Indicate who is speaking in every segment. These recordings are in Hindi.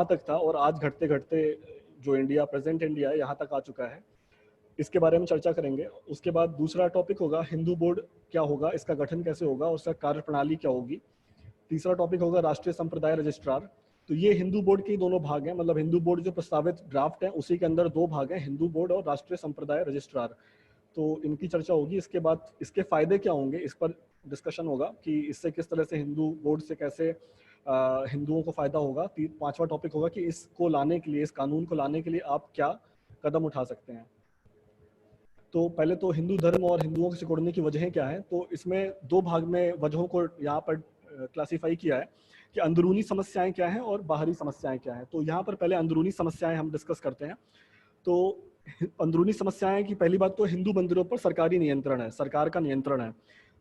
Speaker 1: तक था और आज घटते घटते जो इंडिया, प्रेजेंट इंडिया है, यहाँ तक आ चुका है, इसके बारे में चर्चा करेंगे। उसके बाद दूसरा टॉपिक होगा हिंदू बोर्ड क्या होगा, इसका गठन कैसे होगा, उसका कार्यप्रणाली क्या होगी। तीसरा टॉपिक होगा राष्ट्रीय संप्रदाय रजिस्ट्रार। तो ये हिंदू बोर्ड के दोनों भाग हैं, मतलब हिंदू बोर्ड जो प्रस्तावित ड्राफ्ट है उसी के अंदर दो भाग हैं, हिंदू बोर्ड और राष्ट्रीय संप्रदाय रजिस्ट्रार। तो इनकी चर्चा होगी। इसके बाद इसके फायदे क्या होंगे इस पर डिस्कशन होगा कि इससे किस तरह से हिंदू बोर्ड से कैसे हिंदुओं को फायदा होगा। पांचवा टॉपिक होगा कि इसको लाने के लिए, इस कानून को लाने के लिए आप क्या कदम उठा सकते हैं। तो पहले तो हिंदू धर्म और हिंदुओं को सिकुड़ने की वजहें क्या हैं। तो इसमें दो भाग में वजहों को यहाँ पर क्लासिफाई किया है कि अंदरूनी समस्याएं क्या हैं और बाहरी समस्याएं क्या हैं। तो यहाँ पर पहले अंदरूनी समस्याएं हम डिस्कस करते हैं। तो अंदरूनी समस्याएं की पहली बात तो हिंदू मंदिरों पर सरकारी नियंत्रण है, सरकार का नियंत्रण है।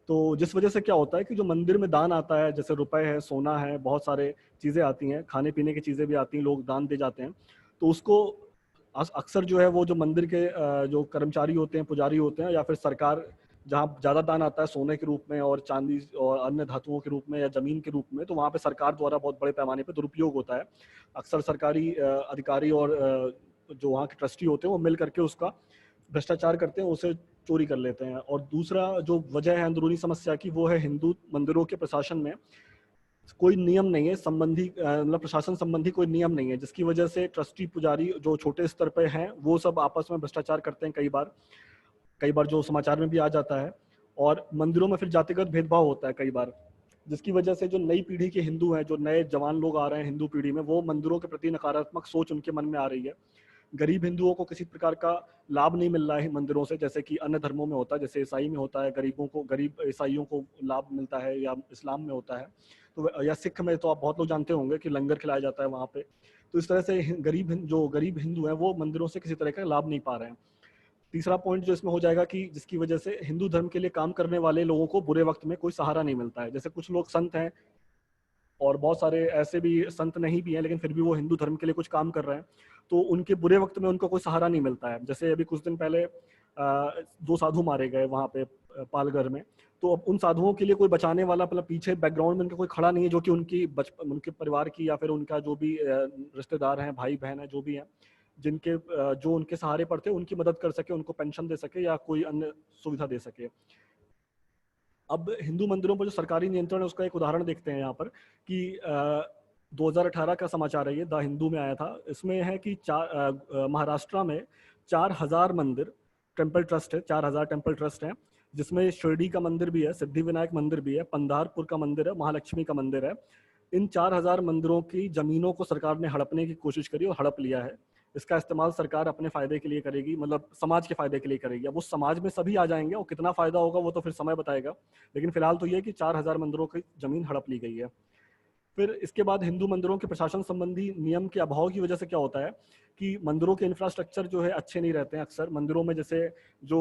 Speaker 1: तो जिस वजह से क्या होता है कि जो मंदिर में दान आता है, जैसे रुपए है, सोना है, बहुत सारे चीज़ें आती हैं, खाने पीने की चीज़ें भी आती हैं, लोग दान दे जाते हैं। तो उसको अक्सर जो है वो जो मंदिर के जो कर्मचारी होते हैं, पुजारी होते हैं, या फिर सरकार, जहाँ ज़्यादा दान आता है सोने के रूप में और चांदी और अन्य धातुओं के रूप में या ज़मीन के रूप में, तो वहाँ पे सरकार द्वारा बहुत बड़े पैमाने पे दुरुपयोग होता है। अक्सर सरकारी अधिकारी और जो वहाँ के ट्रस्टी होते हैं वो मिल करके उसका भ्रष्टाचार करते हैं, उसे चोरी कर लेते हैं। और दूसरा जो वजह है अंदरूनी समस्या की, वो है हिंदू मंदिरों के प्रशासन में कोई नियम नहीं है, संबंधी मतलब प्रशासन संबंधी कोई नियम नहीं है, जिसकी वजह से ट्रस्टी पुजारी जो छोटे स्तर पे हैं वो सब आपस में भ्रष्टाचार करते हैं। कई बार जो समाचार में भी आ जाता है। और मंदिरों में फिर जातिगत भेदभाव होता है कई बार, जिसकी वजह से जो नई पीढ़ी के हिंदू हैं, जो नए जवान लोग आ रहे हैं हिंदू पीढ़ी में, वो मंदिरों के प्रति नकारात्मक सोच उनके मन में आ रही है। गरीब हिंदुओं को किसी प्रकार का लाभ नहीं मिल रहा है मंदिरों से, जैसे कि अन्य धर्मों में होता है, जैसे ईसाई में होता है, गरीब ईसाइयों को लाभ मिलता है, या इस्लाम में होता है, तो या सिख में तो आप बहुत लोग जानते होंगे कि लंगर खिलाया जाता है वहाँ पे। तो इस तरह से जो गरीब हिंदू हैं वो मंदिरों से किसी तरह का लाभ नहीं पा रहे हैं। तीसरा पॉइंट जो इसमें हो जाएगा कि जिसकी वजह से हिंदू धर्म के लिए काम करने वाले लोगों को बुरे वक्त में कोई सहारा नहीं मिलता है। जैसे कुछ लोग संत हैं और बहुत सारे ऐसे भी संत नहीं भी हैं, लेकिन फिर भी वो हिंदू धर्म के लिए कुछ काम कर रहे हैं, तो उनके बुरे वक्त में उनको कोई सहारा नहीं मिलता है। जैसे अभी कुछ दिन पहले दो साधु मारे गए वहाँ पे पालघर में। तो अब उन साधुओं के लिए कोई बचाने वाला, मतलब पीछे बैकग्राउंड में उनका कोई खड़ा नहीं है, जो कि उनके परिवार की या फिर उनका जो भी रिश्तेदार हैं, भाई बहन है, जो भी हैं, जो उनके सहारे पर थे, उनकी मदद कर सके, उनको पेंशन दे सके या कोई अन्य सुविधा दे सके। अब हिंदू मंदिरों पर जो सरकारी नियंत्रण है उसका एक उदाहरण देखते हैं यहाँ पर कि 2018 का समाचार है, ये द हिंदू में आया था। इसमें है कि महाराष्ट्र में 4000 मंदिर टेम्पल ट्रस्ट है, 4000 टेम्पल ट्रस्ट हैं, जिसमें शिरडी का मंदिर भी है, सिद्धि विनायक मंदिर भी है, पंधारपुर का मंदिर है, महालक्ष्मी का मंदिर है। इन 4000 मंदिरों की जमीनों को सरकार ने हड़पने की कोशिश करी और हड़प लिया है। इसका इस्तेमाल सरकार अपने फायदे के लिए करेगी, मतलब समाज के फायदे के लिए करेगी। अब उस समाज में सभी आ जाएंगे और कितना फायदा होगा वो तो फिर समय बताएगा, लेकिन फिलहाल तो ये कि 4000 मंदिरों की जमीन हड़प ली गई है। फिर इसके बाद हिंदू मंदिरों के प्रशासन संबंधी नियम के अभाव की वजह से क्या होता है कि मंदिरों के इंफ्रास्ट्रक्चर जो है अच्छे नहीं रहते हैं। अक्सर मंदिरों में जैसे जो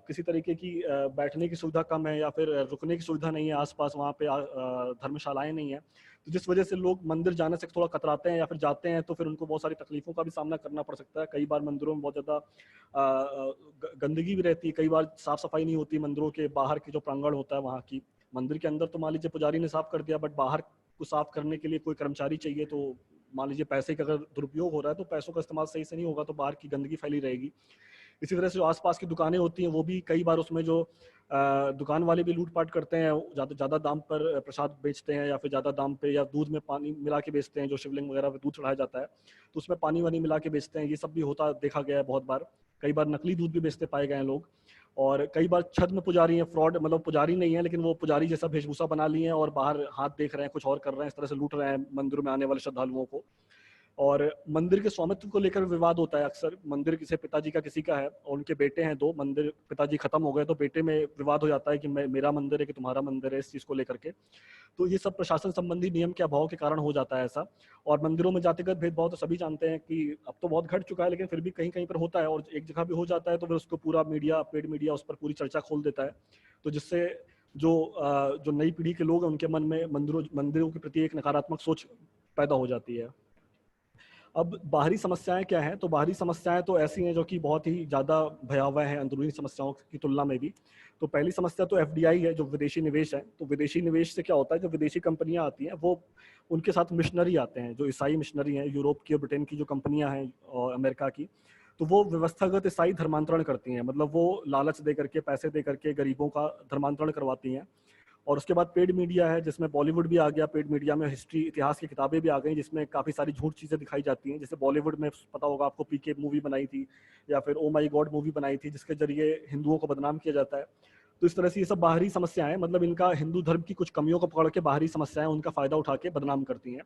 Speaker 1: किसी तरीके की बैठने की सुविधा कम है या फिर रुकने की सुविधा नहीं है आसपास, वहाँ पे धर्मशालाएं नहीं है, तो जिस वजह से लोग मंदिर जाने से थोड़ा कतराते हैं, या फिर जाते हैं तो फिर उनको बहुत सारी तकलीफों का भी सामना करना पड़ सकता है। कई बार मंदिरों में बहुत ज़्यादा गंदगी भी रहती है, कई बार साफ सफाई नहीं होती मंदिरों के बाहर की जो प्रांगण होता है वहाँ की। मंदिर के अंदर तो मान लीजिए पुजारी ने साफ कर दिया, बट बाहर को साफ करने के लिए कोई कर्मचारी चाहिए, तो मान लीजिए पैसे का अगर दुरुपयोग हो रहा है तो पैसों का इस्तेमाल सही से नहीं होगा, तो बाहर की गंदगी फैली रहेगी। इसी तरह से जो आसपास की दुकानें होती हैं वो भी कई बार उसमें जो दुकान वाले भी लूटपाट करते हैं, ज़्यादा ज़्यादा दाम पर प्रसाद बेचते हैं, या फिर ज़्यादा दाम पे या दूध में पानी मिला के बेचते हैं, जो शिवलिंग वगैरह पे दूध चढ़ाया जाता है तो उसमें पानी वानी मिला के बेचते हैं। ये सब भी होता देखा गया है बहुत बार। कई बार नकली दूध भी बेचते पाए गए हैं लोग। और कई बार छद्म पुजारी हैं, फ्रॉड, मतलब पुजारी नहीं है लेकिन वो पुजारी जैसा वेशभूषा बना लिए हैं और बाहर हाथ देख रहे हैं, कुछ और कर रहे हैं, इस तरह से लूट रहे हैं मंदिरों में आने वाले श्रद्धालुओं को। और मंदिर के स्वामित्व को लेकर विवाद होता है अक्सर। मंदिर किसी पिताजी का किसी का है और उनके बेटे हैं दो, मंदिर पिताजी खत्म हो गए तो बेटे में विवाद हो जाता है कि मेरा मंदिर है कि तुम्हारा मंदिर है, इस चीज़ को लेकर के। तो ये सब प्रशासन संबंधी नियम के अभाव के कारण हो जाता है ऐसा। और मंदिरों में जातिगत भेदभाव तो सभी जानते हैं कि अब तो बहुत घट चुका है, लेकिन फिर भी कहीं कहीं पर होता है, और एक जगह भी हो जाता है तो फिर उसको पूरा मीडिया, पेड मीडिया उस पर पूरी चर्चा खोल देता है। तो जिससे जो नई पीढ़ी के लोग हैं उनके मन में मंदिरों के प्रति एक नकारात्मक सोच पैदा हो जाती है। अब बाहरी समस्याएं क्या हैं? तो बाहरी समस्याएं तो ऐसी हैं जो कि बहुत ही ज़्यादा भयावह हैं अंदरूनी समस्याओं की तुलना में भी। तो पहली समस्या तो एफडीआई है, जो विदेशी निवेश है। तो विदेशी निवेश से क्या होता है, जो विदेशी कंपनियां आती हैं वो उनके साथ मिशनरी आते हैं, जो ईसाई मिशनरी हैं, यूरोप की और ब्रिटेन की जो कंपनियां हैं और अमेरिका की, तो वो व्यवस्थागत ईसाई धर्मांतरण करती हैं। मतलब वो लालच दे करके, पैसे दे करके गरीबों का धर्मांतरण करवाती हैं। और उसके बाद पेड मीडिया है, जिसमें बॉलीवुड भी आ गया। पेड मीडिया में हिस्ट्री, इतिहास की किताबें भी आ गई, जिसमें काफ़ी सारी झूठ चीज़ें दिखाई जाती हैं। जैसे बॉलीवुड में पता होगा आपको, पीके मूवी बनाई थी, या फिर ओ माई गॉड मूवी बनाई थी, जिसके जरिए हिंदुओं को बदनाम किया जाता है। तो इस तरह से ये सब बाहरी समस्याएं, मतलब इनका हिंदू धर्म की कुछ कमियों को पकड़ के बाहरी समस्याएं उनका फ़ायदा उठा के बदनाम करती हैं।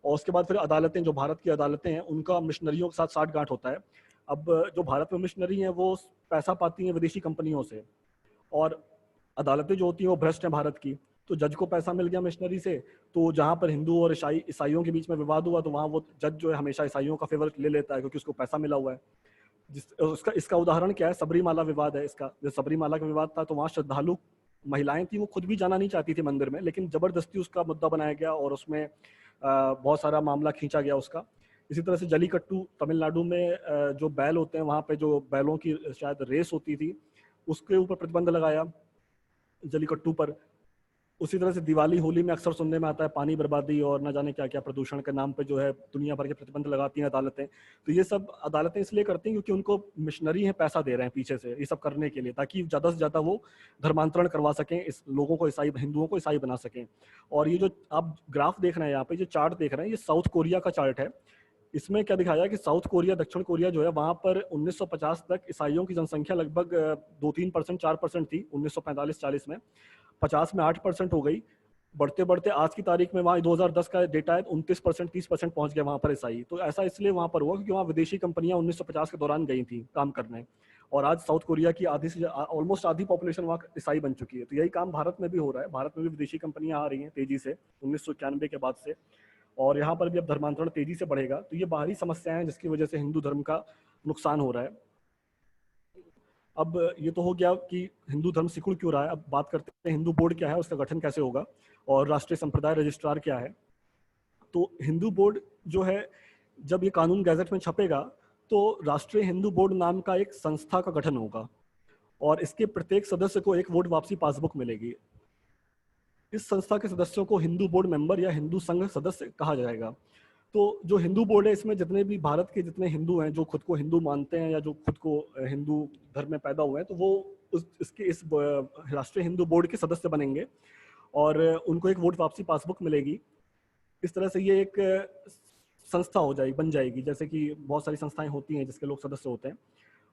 Speaker 1: और उसके बाद फिर अदालतें, जो भारत की अदालतें हैं, उनका मिशनरियों के साथ साठगांठ होता है। अब जो भारत में मिशनरी हैं वो पैसा पाती हैं विदेशी कंपनियों से, और अदालतें जो होती हैं वो भ्रष्ट हैं भारत की। तो जज को पैसा मिल गया मिशनरी से, तो जहाँ पर हिंदू और ईसाइयों के बीच में विवाद हुआ, तो वहाँ वो जज जो है हमेशा ईसाइयों का फेवर ले लेता है, क्योंकि उसको पैसा मिला हुआ है। उसका इसका उदाहरण क्या है? सबरीमाला विवाद है इसका। जो सबरीमाला का विवाद था, तो वहाँ श्रद्धालु महिलाएं थी, वो खुद भी जाना नहीं चाहती थी मंदिर में, लेकिन जबरदस्ती उसका मुद्दा बनाया गया और उसमें बहुत सारा मामला खींचा गया उसका। इसी तरह से जलीकट्टू तमिलनाडु में जो बैल होते हैं, वहाँ पे जो बैलों की शायद रेस होती थी, उसके ऊपर प्रतिबंध लगाया, जलीकट्टू पर। उसी तरह से दिवाली होली में अक्सर सुनने में आता है पानी बर्बादी और न जाने क्या क्या प्रदूषण के नाम पे जो है दुनिया भर के प्रतिबंध लगाती हैं अदालतें। तो ये सब अदालतें इसलिए करती हैं क्योंकि उनको मिशनरी हैं, पैसा दे रहे हैं पीछे से ये सब करने के लिए, ताकि ज़्यादा से ज़्यादा वो धर्मांतरण करवा सकें, इस लोगों को ईसाई, हिंदुओं को ईसाई बना सकें। और ये जो आप ग्राफ देख रहे हैं, यहाँ पे जो चार्ट देख रहे हैं, ये साउथ कोरिया का चार्ट है। इसमें क्या दिखाया है कि साउथ कोरिया, दक्षिण कोरिया जो है, वहाँ पर 1950 तक ईसाइयों की जनसंख्या लगभग 2-3%, 4% थी। 1945-40 में 50 में 8% हो गई। बढ़ते बढ़ते आज की तारीख में, वहाँ 2010 का डेटा है, 29%, 30% पहुंच गया वहाँ पर ईसाई। तो ऐसा इसलिए वहाँ पर हुआ क्योंकि वहाँ विदेशी कंपनियां 1950 के दौरान गई थी काम करने, और आज साउथ कोरिया की आधी से ऑलमोस्ट आधी पॉपुलेशन वहाँ ईसाई बन चुकी है। तो यही काम भारत में भी हो रहा है। भारत में भी विदेशी कंपनियां आ रही हैं तेजी से 1991 के बाद से, और यहाँ पर भी अब धर्मांतरण तेजी से बढ़ेगा। तो ये बाहरी समस्याएं हैं जिसकी वजह से हिंदू धर्म का नुकसान हो रहा है। अब ये तो हो गया कि हिंदू धर्म सिकुड़ क्यों रहा है। अब बात करते हैं हिंदू बोर्ड क्या है, उसका गठन कैसे होगा, और राष्ट्रीय संप्रदाय रजिस्ट्रार क्या है। तो हिंदू बोर्ड जो है, जब ये कानून गैजेट में छपेगा, तो राष्ट्रीय हिंदू बोर्ड नाम का एक संस्था का गठन होगा, और इसके प्रत्येक सदस्य को एक वोट वापसी पासबुक मिलेगी। इस संस्था के सदस्यों को हिंदू बोर्ड मेंबर या हिंदू संघ सदस्य कहा जाएगा। तो जो हिंदू बोर्ड है, इसमें जितने भी भारत के जितने हिंदू हैं, जो खुद को हिंदू मानते हैं या जो खुद को हिंदू धर्म में पैदा हुए हैं, तो वो इस राष्ट्रीय हिंदू बोर्ड के सदस्य बनेंगे, और उनको एक वोट वापसी पासबुक मिलेगी। इस तरह से ये एक संस्था हो जाएगी, बन जाएगी, जैसे कि बहुत सारी संस्थाएं होती हैं जिसके लोग सदस्य होते हैं।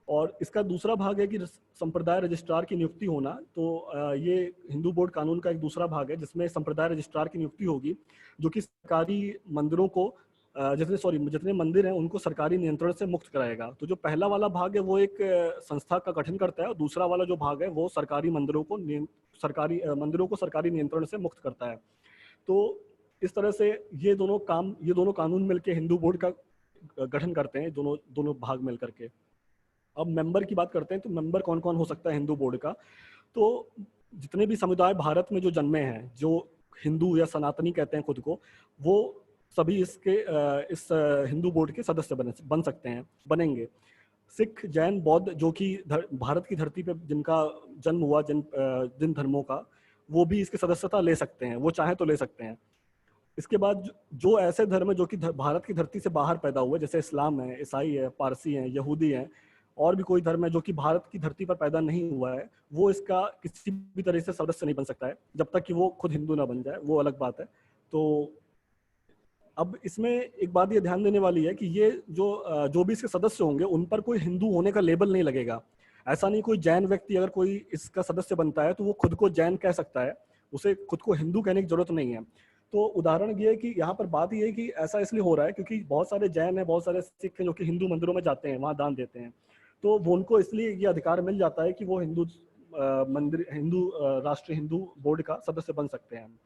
Speaker 1: और इसका दूसरा भाग है कि संप्रदाय रजिस्ट्रार की नियुक्ति होना। तो ये हिंदू बोर्ड कानून का एक दूसरा भाग है, जिसमें संप्रदाय रजिस्ट्रार की नियुक्ति होगी, जो कि सरकारी मंदिरों को जितने मंदिर हैं उनको सरकारी नियंत्रण से मुक्त कराएगा। तो जो पहला वाला भाग है वो एक संस्था का गठन करता है, और दूसरा वाला जो भाग है वो सरकारी मंदिरों को सरकारी नियंत्रण से मुक्त करता है। तो इस तरह से ये दोनों कानून मिलकर हिंदू बोर्ड का गठन करते हैं, दोनों भाग मिल करके। अब मेंबर की बात करते हैं, तो मेंबर कौन कौन हो सकता है हिंदू बोर्ड का। तो जितने भी समुदाय भारत में जो जन्मे हैं, जो हिंदू या सनातनी कहते हैं खुद को, वो सभी इस हिंदू बोर्ड के सदस्य बन सकते हैं, बनेंगे। सिख, जैन, बौद्ध, जो कि भारत की धरती पे जिनका जन्म हुआ, जिन धर्मों का, वो भी इसकी सदस्यता ले सकते हैं, वो चाहे तो ले सकते हैं। इसके बाद जो ऐसे धर्म है जो कि भारत की धरती से बाहर पैदा हुए, जैसे इस्लाम है, ईसाई है, पारसी है, यहूदी है, और भी कोई धर्म है जो कि भारत की धरती पर पैदा नहीं हुआ है, वो इसका किसी भी तरह से सदस्य नहीं बन सकता है, जब तक कि वो खुद हिंदू ना बन जाए, वो अलग बात है। तो अब इसमें एक बात ये ध्यान देने वाली है कि ये जो भी इसके सदस्य होंगे, उन पर कोई हिंदू होने का लेबल नहीं लगेगा। ऐसा नहीं, कोई जैन व्यक्ति अगर कोई इसका सदस्य बनता है तो वो खुद को जैन कह सकता है, उसे खुद को हिंदू कहने की जरूरत नहीं है। तो उदाहरण ये है कि यहाँ पर बात ये है कि ऐसा इसलिए हो रहा है क्योंकि बहुत सारे जैन हैं, बहुत सारे सिख हैं जो कि हिंदू मंदिरों में जाते हैं, वहाँ दान देते हैं। तो वो उनको इसलिए ये अधिकार मिल जाता है कि वो राष्ट्रीय हिंदू बोर्ड का सदस्य बन सकते हैं।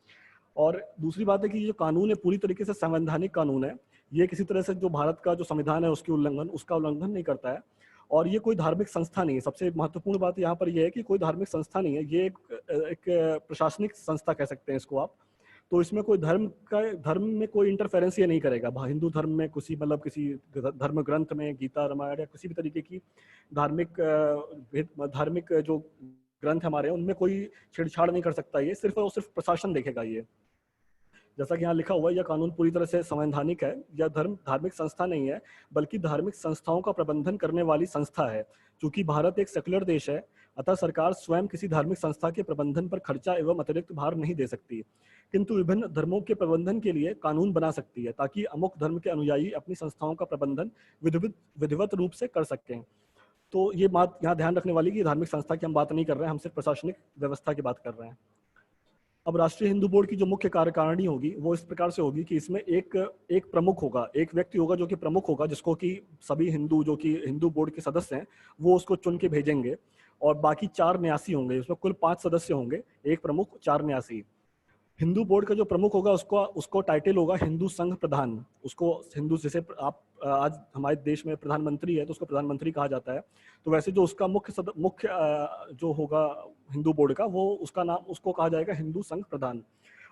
Speaker 1: और दूसरी बात है कि ये जो कानून है पूरी तरीके से संवैधानिक कानून है। ये किसी तरह से जो भारत का जो संविधान है उसका उल्लंघन नहीं करता है। और ये कोई धार्मिक संस्था नहीं है। सबसे महत्वपूर्ण बात यहाँ पर यह है कि कोई धार्मिक संस्था नहीं है, ये एक प्रशासनिक संस्था कह सकते हैं इसको आप। तो इसमें कोई धर्म में कोई इंटरफेरेंस ये नहीं करेगा। हिंदू धर्म में किसी धर्म ग्रंथ में, गीता, रामायण या किसी भी तरीके की धार्मिक जो ग्रंथ हमारे हैं उनमें कोई छेड़छाड़ नहीं कर सकता। ये सिर्फ और सिर्फ प्रशासन देखेगा। ये जैसा कि यहाँ लिखा हुआ है, यह कानून पूरी तरह से संवैधानिक है। यह धार्मिक संस्था नहीं है, बल्कि धार्मिक संस्थाओं का प्रबंधन करने वाली संस्था है। चूंकि भारत एक सेक्युलर देश है, अतः सरकार स्वयं किसी धार्मिक संस्था के प्रबंधन पर खर्चा एवं अतिरिक्त भार नहीं दे सकती, किंतु विभिन्न धर्मों के प्रबंधन के लिए कानून बना सकती है, ताकि अमुक धर्म के अनुयायी अपनी संस्थाओं का प्रबंधन विधिवत रूप से कर सकें। तो ये बात यहाँ ध्यान रखने वाली कि धार्मिक संस्था की हम बात नहीं कर रहे हैं, हम सिर्फ प्रशासनिक व्यवस्था की बात कर रहे हैं। अब राष्ट्रीय हिंदू बोर्ड की जो मुख्य कार्यकारिणी होगी वो इस प्रकार से होगी कि इसमें एक प्रमुख होगा, एक व्यक्ति होगा जो कि प्रमुख होगा, जिसको कि सभी हिंदू जो कि हिंदू बोर्ड के सदस्य हैं वो उसको चुन के भेजेंगे, और बाकी 4 न्यासी होंगे। उसमें कुल 5 सदस्य होंगे, एक प्रमुख, 4 न्यासी। हिंदू बोर्ड का जो प्रमुख होगा उसको टाइटल होगा हिंदू संघ प्रधान। उसको हिंदू, जैसे आप आज हमारे देश में प्रधानमंत्री है तो उसको प्रधानमंत्री कहा जाता है, तो वैसे जो उसका मुख्य जो होगा हिंदू बोर्ड का, वो उसका नाम उसको कहा जाएगा हिंदू संघ प्रधान।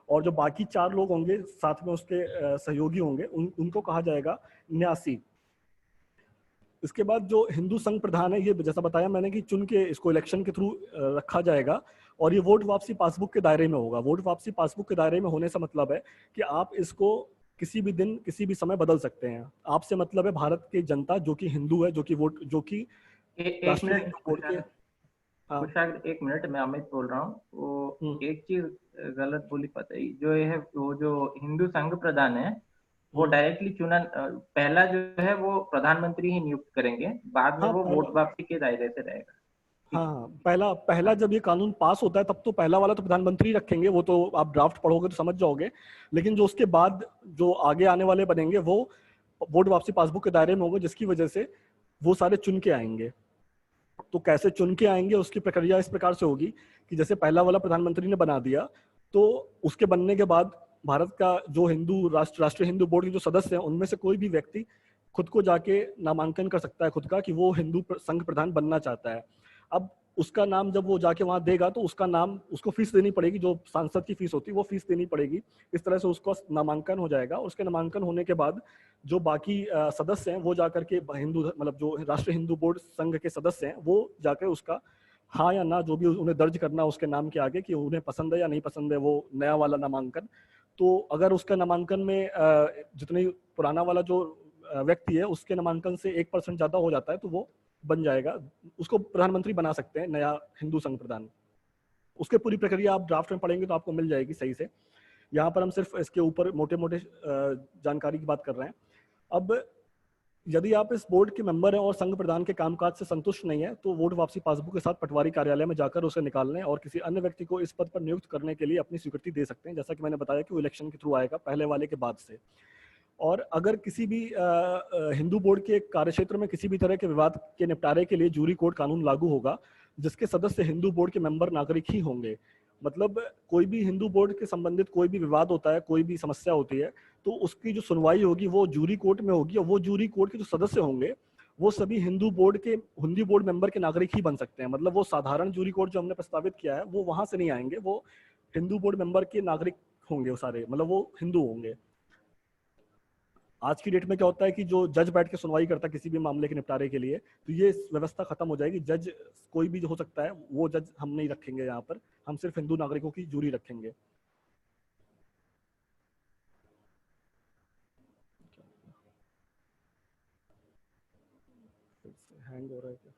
Speaker 1: और जो बाकी 4 लोग होंगे साथ में उसके सहयोगी होंगे, उनको कहा जाएगा न्यासी। इसके बाद जो हिंदू संघ प्रधान है, ये जैसा बताया मैंने कि चुन के इसको इलेक्शन के थ्रू रखा जाएगा, और ये वोट वापसी पासबुक के दायरे में होगा। वोट वापसी पासबुक के दायरे में होने से मतलब है कि आप इसको किसी भी दिन किसी भी समय बदल सकते हैं। आपसे मतलब है भारत की जनता जो कि हिंदू है, जो कि राष्ट्रीय हिंदू बोर्ड के। हाँ,
Speaker 2: एक मिनट, मैं अमित बोल रहा हूँ। वो एक चीज गलत बोली पता ही, जो ये है वो जो हिंदू संघ प्रधान है वो डायरेक्टली चुना, पहला जो है वो प्रधानमंत्री ही नियुक्त करेंगे, बाद में
Speaker 1: हाँ,
Speaker 2: वो वोट वापसी के दायरे से रहेगा।
Speaker 1: हाँ, पहला जब ये कानून पास होता है तब तो पहला वाला तो प्रधानमंत्री रखेंगे, वो तो आप ड्राफ्ट पढ़ोगे तो समझ जाओगे। लेकिन जो उसके बाद जो आगे आने वाले बनेंगे वो वोट वापसी पासबुक के दायरे में होंगे, जिसकी वजह से वो सारे चुन के आएंगे। तो कैसे चुन के आएंगे, उसकी प्रक्रिया इस प्रकार से होगी कि जैसे पहला वाला प्रधानमंत्री ने बना दिया, तो उसके बनने के बाद भारत का जो राष्ट्रीय हिंदू बोर्ड के जो सदस्य हैं उनमें से कोई भी व्यक्ति खुद को जाके नामांकन कर सकता है खुद का, कि वो हिंदू संघ प्रधान बनना चाहता है। अब उसका नाम जब वो जाके वहां देगा तो उसका नाम, उसको फीस देनी पड़ेगी, जो सांसद की फीस होती है वो फीस देनी पड़ेगी। इस तरह से उसको नामांकन हो जाएगा, और उसके नामांकन होने के बाद जो बाकी सदस्य हैं वो जाकर के जो राष्ट्रीय हिंदू बोर्ड संघ के सदस्य हैं वो जाकर उसका हाँ या ना जो भी उन्हें दर्ज करना उसके नाम के आगे, कि उन्हें पसंद है या नहीं पसंद है वो नया वाला नामांकन। तो अगर उसका नामांकन में जितने पुराना वाला जो व्यक्ति है उसके नामांकन से 1% ज्यादा हो जाता है तो वो बन जाएगा, उसको प्रधानमंत्री बना सकते हैं, नया हिंदू संघ प्रधान। उसके पूरी प्रक्रिया आप ड्राफ्ट में पढ़ेंगे तो आपको मिल जाएगी सही से। यहाँ पर हम सिर्फ इसके ऊपर मोटे मोटे जानकारी की बात कर रहे हैं। अब यदि आप इस बोर्ड के मेंबर हैं और संघ प्रधान के कामकाज से संतुष्ट नहीं है, तो वोट वापसी पासबुक के साथ पटवारी कार्यालय में जाकर उसे निकालने और किसी अन्य व्यक्ति को इस पद पर नियुक्त करने के लिए अपनी स्वीकृति दे सकते हैं। जैसा कि मैंने बताया कि वो इलेक्शन के थ्रू आएगा, पहले वाले के बाद से। और अगर किसी भी हिंदू बोर्ड के कार्यक्षेत्र में किसी भी तरह के विवाद के निपटारे के लिए जूरी कोड कानून लागू होगा, जिसके सदस्य हिंदू बोर्ड के मेंबर नागरिक ही होंगे। मतलब कोई भी हिंदू बोर्ड के संबंधित कोई भी विवाद होता है, कोई भी समस्या होती है, तो उसकी जो सुनवाई होगी वो जूरी कोर्ट में होगी, और वो जूरी कोर्ट के जो सदस्य होंगे वो सभी हिंदू बोर्ड मेंबर के नागरिक ही बन सकते हैं। मतलब वो साधारण जूरी कोर्ट जो हमने प्रस्तावित किया है वो वहां से नहीं आएंगे, वो हिंदू बोर्ड मेंबर के नागरिक होंगे, वो सारे मतलब वो हिंदू होंगे। आज की डेट में क्या होता है कि जो जज बैठ के सुनवाई करता है किसी भी मामले के निपटारे के लिए, तो ये व्यवस्था खत्म हो जाएगी। जज कोई भी हो सकता है, वो जज हम नहीं रखेंगे यहाँ पर, हम सिर्फ हिंदू नागरिकों की जूरी रखेंगे। हैंग हो रहा है क्या?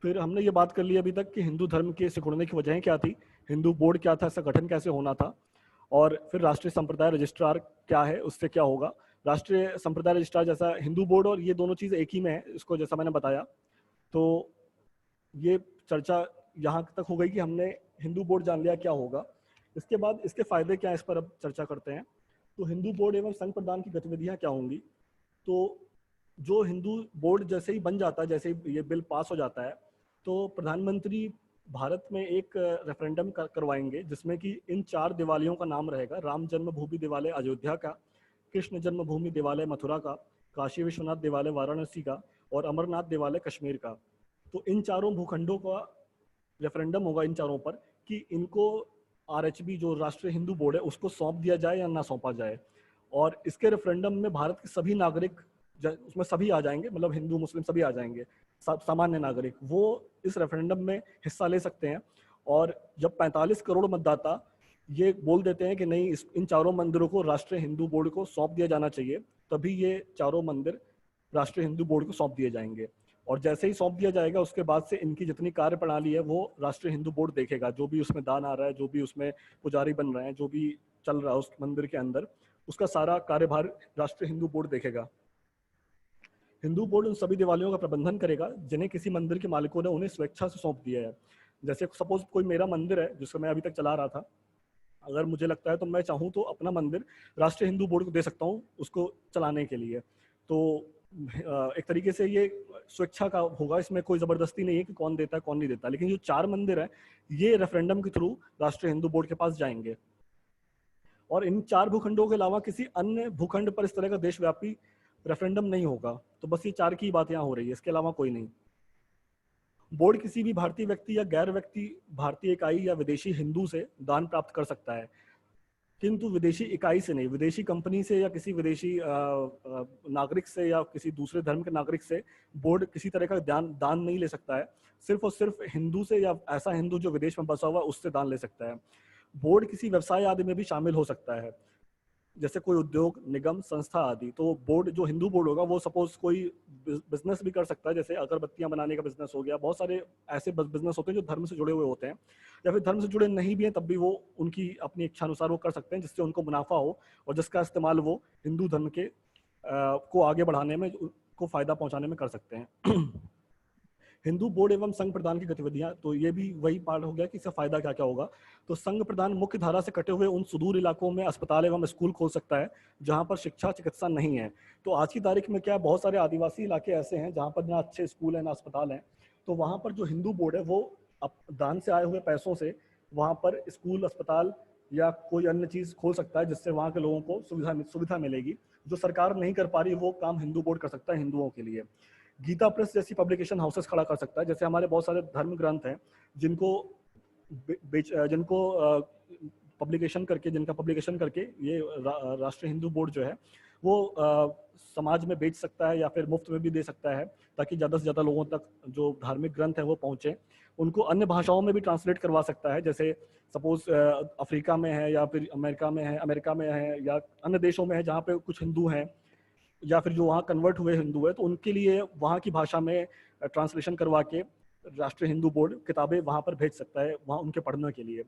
Speaker 1: फिर हमने ये बात कर ली अभी तक कि हिंदू धर्म के सिकुड़ने की वजहें क्या थी, हिंदू बोर्ड क्या था, इसका गठन कैसे होना था, और फिर राष्ट्रीय संप्रदाय रजिस्ट्रार क्या है, उससे क्या होगा। राष्ट्रीय संप्रदाय रजिस्ट्रार जैसा हिंदू बोर्ड और ये दोनों चीज़ एक ही में है, इसको जैसा मैंने बताया। तो ये चर्चा यहाँ तक हो गई कि हमने हिंदू बोर्ड जान लिया क्या होगा। इसके बाद इसके फायदे क्या है, इस पर अब चर्चा करते हैं। तो हिंदू बोर्ड एवं संघ प्रदान की गतिविधियाँ क्या होंगी। तो जो हिंदू बोर्ड जैसे ही बन जाता है, जैसे ही ये बिल पास हो जाता है, तो प्रधानमंत्री भारत में एक रेफरेंडम करवाएंगे, जिसमें कि इन 4 दिवालियों का नाम रहेगा: राम जन्मभूमि दिवालय अयोध्या का, कृष्ण जन्मभूमि दिवालय मथुरा का, काशी विश्वनाथ दिवालय वाराणसी का, और अमरनाथ दिवालय कश्मीर का। तो इन चारों भूखंडों का रेफरेंडम होगा इन चारों पर कि इनको आरएचबी जो राष्ट्रीय हिंदू बोर्ड है उसको सौंप दिया जाए या ना सौंपा जाए। और इसके रेफरेंडम में भारत के सभी नागरिक उसमें सभी आ जाएंगे, मतलब हिंदू मुस्लिम सभी आ जाएंगे, सामान्य नागरिक वो इस रेफरेंडम में हिस्सा ले सकते हैं। और जब 45 करोड़ मतदाता ये बोल देते हैं कि नहीं इन चारों मंदिरों को राष्ट्रीय हिंदू बोर्ड को सौंप दिया जाना चाहिए, तभी ये चारों मंदिर राष्ट्रीय हिंदू बोर्ड को सौंप दिए जाएंगे। और जैसे ही सौंप दिया जाएगा उसके बाद से इनकी जितनी कार्य प्रणाली है वो राष्ट्रीय हिंदू बोर्ड देखेगा। जो भी उसमें दान आ रहा है, जो भी उसमें पुजारी बन रहे हैं, जो भी चल रहा है उस मंदिर के अंदर, उसका सारा कार्यभार राष्ट्रीय हिंदू बोर्ड देखेगा। हिंदू बोर्ड उन सभी दिवालियों का प्रबंधन करेगा जिन्हें किसी मंदिर के मालिकों ने उन्हें स्वेच्छा से सौंप दिया है। जैसे सपोज कोई मेरा मंदिर है जिसको मैं अभी तक चला रहा था, अगर मुझे लगता है तो मैं चाहूँ तो अपना मंदिर राष्ट्रीय हिंदू बोर्ड को दे सकता हूँ उसको चलाने के लिए। तो एक तरीके से ये स्वेच्छा का होगा, इसमें कोई जबरदस्ती नहीं है कि कौन देता है कौन नहीं देता। लेकिन जो 4 मंदिर है ये रेफरेंडम के थ्रू राष्ट्रीय हिंदू बोर्ड के पास जाएंगे। और इन 4 भूखंडों के अलावा किसी अन्य भूखंड पर इस तरह का देशव्यापी रेफरेंडम नहीं होगा। तो बस ये 4 की बात यहाँ हो रही है, इसके अलावा कोई नहीं। बोर्ड किसी भी भारतीय व्यक्ति या गैर व्यक्ति भारतीय इकाई या विदेशी हिंदू से दान प्राप्त कर सकता है, किंतु विदेशी इकाई से नहीं। विदेशी कंपनी से या किसी विदेशी नागरिक से या किसी दूसरे धर्म के नागरिक से बोर्ड किसी तरह का दान नहीं ले सकता है। सिर्फ और सिर्फ हिंदू से या ऐसा हिंदू जो विदेश में बसा हुआ उससे दान ले सकता है। बोर्ड किसी व्यवसाय आदि में भी शामिल हो सकता है, जैसे कोई उद्योग, निगम, संस्था आदि। तो बोर्ड जो हिंदू बोर्ड होगा वो सपोज कोई बिजनेस भी कर सकता है, जैसे अगरबत्तियां बनाने का बिजनेस हो गया। बहुत सारे ऐसे बिजनेस होते हैं जो धर्म से जुड़े हुए होते हैं, या फिर धर्म से जुड़े नहीं भी हैं तब भी वो उनकी अपनी इच्छा अनुसार वो कर सकते हैं जिससे उनको मुनाफा हो और जिसका इस्तेमाल वो हिंदू धर्म के को आगे बढ़ाने में, को फायदा पहुंचाने में कर सकते हैं। हिंदू बोर्ड एवं संघ प्रदान की गतिविधियां, तो ये भी वही पार्ट हो गया कि इसका फायदा क्या क्या होगा। तो संघ प्रदान मुख्य धारा से कटे हुए उन सुदूर इलाकों में अस्पताल एवं स्कूल खोल सकता है जहां पर शिक्षा चिकित्सा नहीं है। तो आज की तारीख में क्या बहुत सारे आदिवासी इलाके ऐसे हैं जहां पर ना अच्छे स्कूल है ना अस्पताल है। तो वहां पर जो हिंदू बोर्ड है वो दान से आए हुए पैसों से वहां पर स्कूल, अस्पताल या कोई अन्य चीज खोल सकता है जिससे वहां के लोगों को सुविधा मिलेगी। जो सरकार नहीं कर पा रही वो काम हिंदू बोर्ड कर सकता है हिंदुओं के लिए। गीता प्रेस जैसी पब्लिकेशन हाउसेस खड़ा कर सकता है। जैसे हमारे बहुत सारे धर्म ग्रंथ हैं जिनको पब्लिकेशन करके, जिनका पब्लिकेशन करके ये राष्ट्रीय हिंदू बोर्ड जो है वो समाज में बेच सकता है या फिर मुफ्त में भी दे सकता है, ताकि ज़्यादा से ज़्यादा लोगों तक जो धार्मिक ग्रंथ है वो पहुँचे। उनको अन्य भाषाओं में भी ट्रांसलेट करवा सकता है, जैसे सपोज अफ्रीका में है या फिर अमेरिका में है या अन्य देशों में है जहाँ पे कुछ हिंदू हैं या फिर जो वहाँ कन्वर्ट हुए हिंदू है, तो उनके लिए वहाँ की भाषा में ट्रांसलेशन करवा के राष्ट्रीय हिंदू बोर्ड किताबें वहाँ पर भेज सकता है, वहाँ उनके पढ़ने के लिए।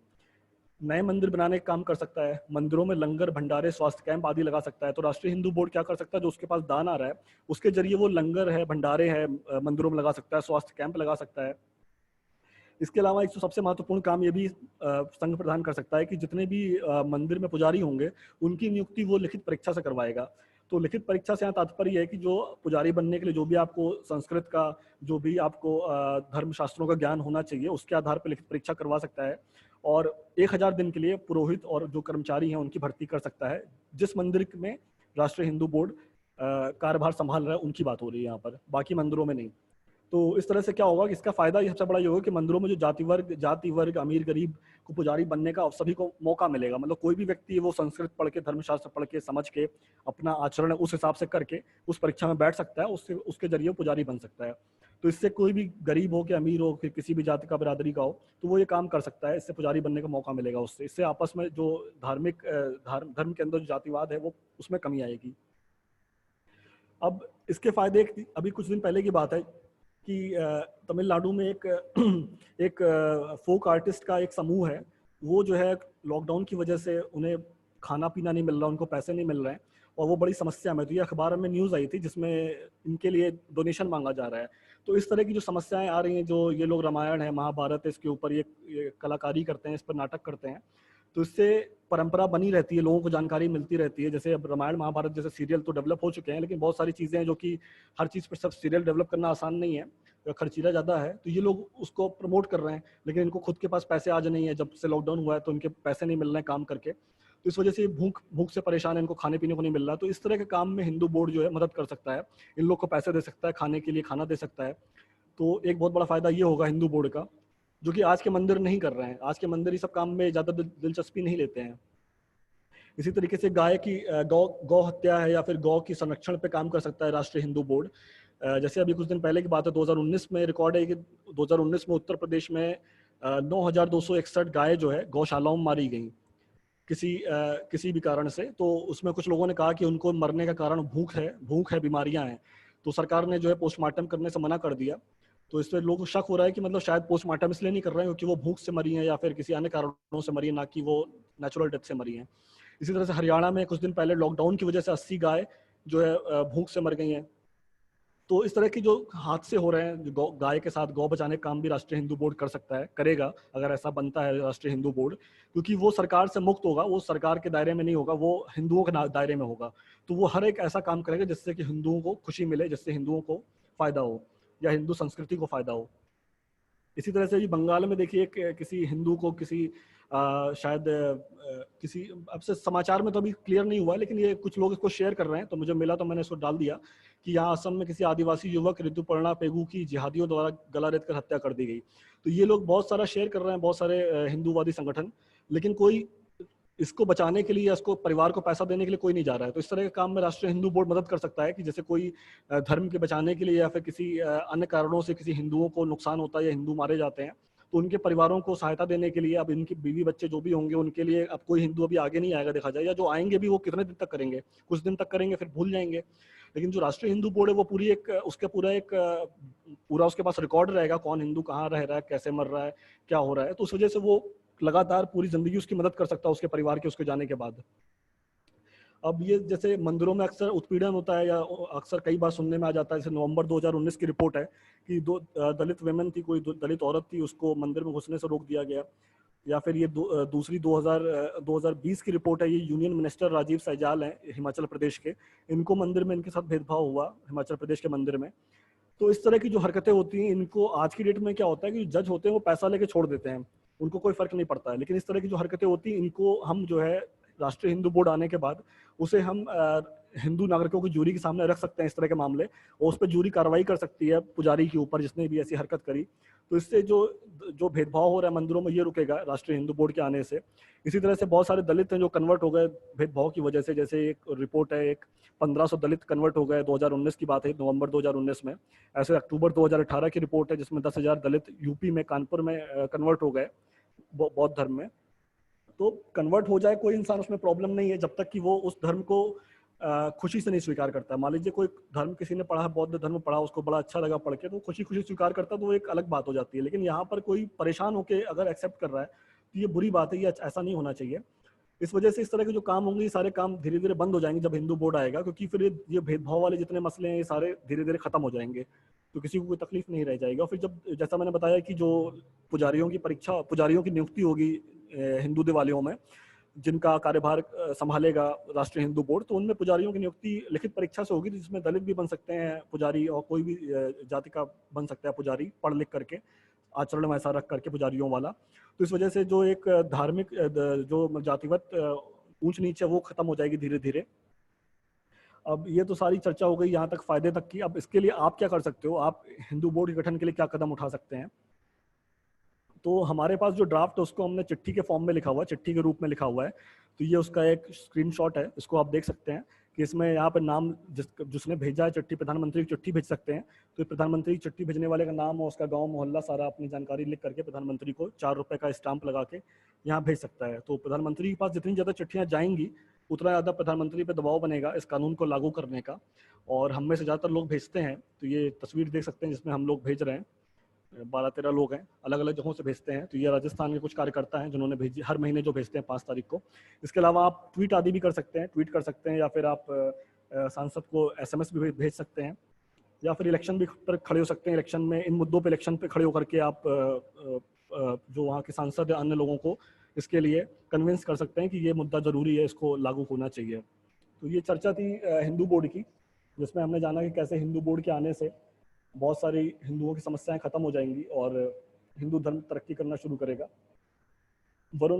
Speaker 1: नए मंदिर बनाने का काम कर सकता है, मंदिरों में लंगर, भंडारे, स्वास्थ्य कैंप आदि लगा सकता है। तो राष्ट्रीय हिंदू बोर्ड क्या कर सकता है, जो उसके पास दान आ रहा है उसके जरिए वो लंगर है, भंडारे है मंदिरों में लगा सकता है, स्वास्थ्य कैंप लगा सकता है। इसके अलावा एक सबसे महत्वपूर्ण काम ये भी संघ प्रदान कर सकता है कि जितने भी मंदिर में पुजारी होंगे उनकी नियुक्ति वो लिखित परीक्षा से करवाएगा। तो लिखित परीक्षा से यहाँ तात्पर्य है कि जो पुजारी बनने के लिए जो भी आपको संस्कृत का, जो भी आपको धर्म शास्त्रों का ज्ञान होना चाहिए उसके आधार पर लिखित परीक्षा करवा सकता है। और 1000 दिन के लिए पुरोहित और जो कर्मचारी हैं उनकी भर्ती कर सकता है। जिस मंदिर में राष्ट्रीय हिंदू बोर्ड कार्यभार संभाल रहा है उनकी बात हो रही है यहाँ पर, बाकी मंदिरों में नहीं। तो इस तरह से क्या होगा कि इसका फायदा ये सबसे बड़ा ये होगा कि मंदिरों में जो जाति वर्ग अमीर गरीब को पुजारी बनने का सभी को मौका मिलेगा। मतलब कोई भी व्यक्ति वो संस्कृत पढ़ के, धर्मशास्त्र पढ़ के, समझ के, अपना आचरण उस हिसाब से करके उस परीक्षा में बैठ सकता है, उसके जरिए पुजारी बन सकता है। तो इससे कोई भी गरीब हो कि अमीर हो कि किसी भी जाति का, बिरादरी का हो, तो वो ये काम कर सकता है, इससे पुजारी बनने का मौका मिलेगा उससे। इससे आपस में जो धर्म के अंदर जो जातिवाद है वो उसमें कमी आएगी। अब इसके फायदे, अभी कुछ दिन पहले की बात है कि तमिलनाडु में एक फोक आर्टिस्ट का एक समूह है, वो जो है लॉकडाउन की वजह से उन्हें खाना पीना नहीं मिल रहा, उनको पैसे नहीं मिल रहे हैं और वो बड़ी समस्या में। तो ये अखबार में न्यूज़ आई थी जिसमें इनके लिए डोनेशन मांगा जा रहा है। तो इस तरह की जो समस्याएं आ रही हैं, जो ये लोग रामायण है, महाभारत है, इसके ऊपर ये कलाकारी करते हैं, इस पर नाटक करते हैं, तो इससे परंपरा बनी रहती है, लोगों को जानकारी मिलती रहती है। जैसे अब रामायण महाभारत जैसे सीरियल तो डेवलप हो चुके हैं, लेकिन बहुत सारी चीज़ें हैं जो कि हर चीज़ पर सब सीरियल डेवलप करना आसान नहीं है, खर्चीला ज़्यादा है। तो ये लोग उसको प्रमोट कर रहे हैं, लेकिन इनको खुद के पास पैसे आज नहीं है। जब से लॉकडाउन हुआ है तो इनके पैसे नहीं मिल रहे हैं काम करके, तो इस वजह से भूख से परेशान है, इनको खाने पीने को नहीं मिल रहा। तो इस तरह के काम में हिंदू बोर्ड जो है मदद कर सकता है, इन लोग को पैसे दे सकता है, खाने के लिए खाना दे सकता है। तो एक बहुत बड़ा फायदा ये होगा हिंदू बोर्ड का, जो कि आज के मंदिर नहीं कर रहे हैं। आज के मंदिर ये सब काम में ज्यादा दिलचस्पी नहीं लेते हैं। इसी तरीके से गाय की गौ गौ हत्या है या फिर गौ की संरक्षण पे काम कर सकता है राष्ट्रीय हिंदू बोर्ड। जैसे अभी कुछ दिन पहले की बात है, 2019 में रिकॉर्ड है कि 2019 में उत्तर प्रदेश में 9,261 गाय जो है गौशालाओं में मारी गई किसी भी कारण से। तो उसमें कुछ लोगों ने कहा कि उनको मरने का कारण भूख है, बीमारियां हैं। तो सरकार ने जो है पोस्टमार्टम करने से मना कर दिया। तो इससे लोगों को शक हो रहा है कि मतलब शायद पोस्टमार्टम इसलिए नहीं कर रहे हैं क्योंकि वो भूख से मरी हैं या फिर किसी अन्य कारणों से मरी है, ना कि वो नेचुरल डेथ से मरी हैं। इसी तरह से हरियाणा में कुछ दिन पहले लॉकडाउन की वजह से 80 गाय जो है भूख से मर गई हैं। तो इस तरह की जो हादसे हो रहे हैं, गाय के साथ गौ बचाने का काम भी राष्ट्रीय हिंदू बोर्ड कर सकता है, करेगा अगर ऐसा बनता है राष्ट्रीय हिंदू बोर्ड, क्योंकि वो सरकार से मुक्त होगा, वो सरकार के दायरे में नहीं होगा, वो हिंदुओं के दायरे में होगा। तो वो हर एक ऐसा काम करेगा जिससे कि हिंदुओं को खुशी मिले, जिससे हिंदुओं को फायदा हो या हिंदू संस्कृति को फायदा हो। इसी तरह से बंगाल में देखिए किसी हिंदू को किसी शायद किसी, अब से समाचार में तो अभी क्लियर नहीं हुआ, लेकिन ये कुछ लोग इसको शेयर कर रहे हैं तो मुझे मिला तो मैंने इसको डाल दिया कि यहाँ असम में किसी आदिवासी युवक ऋतुपर्णा पेगू की जिहादियों द्वारा गला रेत कर हत्या कर दी गई। तो ये लोग बहुत सारा शेयर कर रहे हैं, बहुत सारे हिंदूवादी संगठन, लेकिन कोई इसको बचाने के लिए या इसको परिवार को पैसा देने के लिए कोई नहीं जा रहा है। तो इस तरह के काम में राष्ट्रीय हिंदू बोर्ड मदद कर सकता है कि जैसे कोई धर्म के बचाने के लिए या फिर किसी अन्य कारणों से किसी हिंदुओं को नुकसान होता है या हिंदू मारे जाते हैं, तो उनके परिवारों को सहायता देने के लिए अब इनकी बीवी बच्चे जो भी होंगे उनके लिए अब कोई हिंदू अभी आगे नहीं आएगा देखा जाए, या जो आएंगे भी वो कितने दिन तक करेंगे, कुछ दिन तक करेंगे फिर भूल जाएंगे। लेकिन जो राष्ट्रीय हिंदू बोर्ड है वो पूरा उसके पास रिकॉर्ड रहेगा, कौन हिंदू कहाँ रह रहा है, कैसे मर रहा है, क्या हो रहा है। तो उस वजह से वो लगातार पूरी जिंदगी उसकी मदद कर सकता है उसके परिवार के उसके जाने के बाद। अब ये जैसे मंदिरों में अक्सर उत्पीड़न होता है या अक्सर कई बार सुनने में आ जाता है, जैसे नवंबर 2019 की रिपोर्ट है कि दो दलित वेमेन थी, कोई दलित औरत थी, उसको मंदिर में घुसने से रोक दिया गया। या फिर ये दूसरी 2020 की रिपोर्ट है, ये यूनियन मिनिस्टर राजीव सहजाल हैं हिमाचल प्रदेश के, इनको मंदिर में इनके साथ भेदभाव हुआ हिमाचल प्रदेश के मंदिर में। तो इस तरह की जो हरकतें होती हैं, इनको आज की डेट में क्या होता है कि जज होते हैं वो पैसा लेके छोड़ देते हैं, उनको कोई फर्क नहीं पड़ता है। लेकिन इस तरह की जो हरकतें होती हैं, इनको हम जो है राष्ट्रीय हिंदू बोर्ड आने के बाद उसे हम हिंदू नागरिकों की जूरी के सामने रख सकते हैं इस तरह के मामले, और उस पर जूरी कार्रवाई कर सकती है पुजारी के ऊपर जिसने भी ऐसी हरकत करी। तो इससे जो भेदभाव हो रहा है मंदिरों में ये रुकेगा राष्ट्रीय हिंदू बोर्ड के आने से। इसी तरह से बहुत सारे दलित हैं जो कन्वर्ट हो गए भेदभाव की वजह से, जैसे एक रिपोर्ट है, एक 1500 दलित कन्वर्ट हो गए, 2019 की बात है, नवंबर 2019 में। ऐसे अक्टूबर 2018 की रिपोर्ट है जिसमें 10,000 दलित यूपी में कानपुर में कन्वर्ट हो गए बौद्ध धर्म में। तो कन्वर्ट हो जाए कोई इंसान, उसमें प्रॉब्लम नहीं है जब तक कि वो उस धर्म को खुशी से नहीं स्वीकार करता। मान लीजिए कोई धर्म किसी ने पढ़ा, बौद्ध धर्म पढ़ा, उसको बड़ा अच्छा लगा पढ़ के, तो खुशी खुशी स्वीकार करता, तो वो एक अलग बात हो जाती है। लेकिन यहाँ पर कोई परेशान होकर अगर एक्सेप्ट कर रहा है तो ये बुरी बात है, ये ऐसा नहीं होना चाहिए। इस वजह से इस तरह के जो काम होंगे ये सारे काम धीरे धीरे बंद हो जाएंगे जब हिंदू बोर्ड आएगा, क्योंकि फिर ये भेदभाव वाले जितने मसले हैं ये सारे धीरे धीरे खत्म हो जाएंगे, तो किसी को कोई तकलीफ नहीं रह जाएगी। और फिर जब जैसा मैंने बताया कि जो पुजारियों की नियुक्ति होगी हिंदू दिवालियों में, जिनका कार्यभार संभालेगा राष्ट्रीय हिंदू बोर्ड, तो उनमें पुजारियों की नियुक्ति लिखित परीक्षा से होगी, जिसमें दलित भी बन सकते हैं पुजारी और कोई भी जाति का बन सकता है पुजारी, पढ़ लिख करके, आचरण में ऐसा रख करके पुजारियों वाला। तो इस वजह से जो एक धार्मिक जो जातिगत ऊंच नीच है वो खत्म हो जाएगी धीरे धीरे। अब ये तो सारी चर्चा हो गई यहाँ तक फायदे तक की। अब इसके लिए आप क्या कर सकते हो, आप हिंदू बोर्ड के गठन के लिए क्या कदम उठा सकते हैं। तो हमारे पास जो ड्राफ्ट है उसको हमने चिट्ठी के फॉर्म में लिखा हुआ है, चिट्ठी के रूप में लिखा हुआ है। तो ये उसका एक स्क्रीनशॉट है, इसको आप देख सकते हैं कि इसमें यहाँ पर नाम जिसने भेजा है चिट्ठी, प्रधानमंत्री की चिट्ठी भेज सकते हैं। तो प्रधानमंत्री की चिट्ठी भेजने वाले का नाम और उसका गांव मोहल्ला सारा अपनी जानकारी लिख करके प्रधानमंत्री को 4 रुपए का स्टाम्प लगा के यहाँ भेज सकता है। तो प्रधानमंत्री के पास जितनी ज़्यादा चिट्ठियाँ जाएंगी उतना ज़्यादा प्रधानमंत्री पर दबाव बनेगा इस कानून को लागू करने का। और हम में से ज़्यादातर लोग भेजते हैं, तो ये तस्वीर देख सकते हैं जिसमें हम लोग भेज रहे हैं, 12-13 लोग हैं, अलग अलग जगहों से भेजते हैं। तो ये राजस्थान के कुछ कार्यकर्ता हैं जिन्होंने भेजी, हर महीने जो भेजते हैं 5 तारीख को। इसके अलावा आप ट्वीट आदि भी कर सकते हैं, ट्वीट कर सकते हैं, या फिर आप सांसद को SMS भी भेज सकते हैं, या फिर इलेक्शन भी पर खड़े हो सकते हैं। इलेक्शन में इन मुद्दों पे इलेक्शन पे खड़े होकर के आप जो वहाँ के सांसद या अन्य लोगों को इसके लिए कन्विंस कर सकते हैं कि ये मुद्दा ज़रूरी है, इसको लागू होना चाहिए। तो ये चर्चा थी हिंदू बोर्ड की, जिसमें हमने जाना कि कैसे हिंदू बोर्ड के आने से बहुत सारी हिंदुओं की समस्याएं खत्म हो जाएंगी और हिंदू धर्म तरक्की करना शुरू करेगा। वरुण